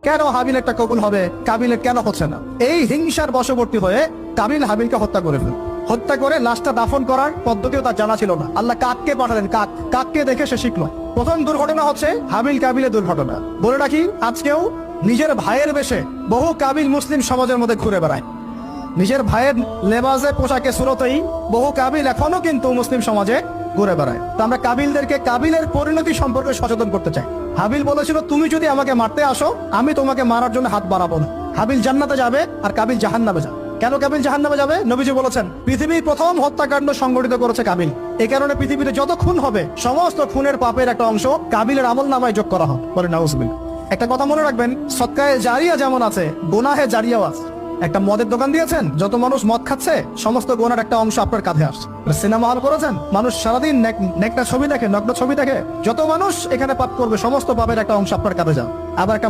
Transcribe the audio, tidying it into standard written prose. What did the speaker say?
কেন হাবিলেরটা কবুল হবে, কাবিলের কেন হচ্ছে না? এই হিংসার বশবর্তী হয়ে কাবিল হাবিলকে হত্যা করে ফেলল। হত্যা করে লাশটা দাফন করার পদ্ধতিও তার জানা ছিল না। আল্লাহ কাককে পাঠালেন, কাককে দেখে সে শিখলো। প্রথম দুর্ঘটনা হচ্ছে হাবিল কাবিলের দুর্ঘটনা। বলে রাখি, আজকেও নিজের ভাইয়ের বেশে বহু কাবিল মুসলিম সমাজের মধ্যে ঘুরে বেড়ায়। নিজের ভাইয়ের লেবাসে পোশাকে সুরতেই বহু কাবিল এখনো কিন্তু মুসলিম সমাজে ঘুরে বেড়ায়। তো আমরা কাবিলদেরকে কাবিলের পরিণতি সম্পর্কে সচেতন করতে চাই। হাবিল বলেছিল, তুমি যদি আমাকে মারতে আসো, আমি তোমাকে মারার জন্য হাত বাড়াবো না। হাবিল জান্নাতে যাবে আর কাবিল জাহান্নামে যাবে। কেন কাবিল জাহান্নামে যাবে? নবীজি বলেছেন, পৃথিবীর প্রথম হত্যাকাণ্ড সংগঠিত করেছে কাবিল। এই কারণে পৃথিবীতে যত খুন হবে, সমস্ত খুনের পাপের একটা অংশ কাবিলের আমলনামায় যোগ করা হবে। বলে নাউজুবিল্লাহ। একটা কথা মনে রাখবেন, সদকায়ে জারিয়া যেমন আছে, গুনাহে জারিয়াও আছে। একটা মদের দোকান দিয়েছেন, যত মানুষ মদ খাচ্ছে, সমস্ত গুনার একটা অংশ আপনার কাঁধে আসছে। সিনেমা হল করেছেন, মানুষ সারাদিন নেকটা ছবি দেখে, নগ্ন ছবি দেখে, যত মানুষ এখানে পাপ করবে, সমস্ত পাপের একটা অংশ আপনার কাঁধে যাও। আবার একটা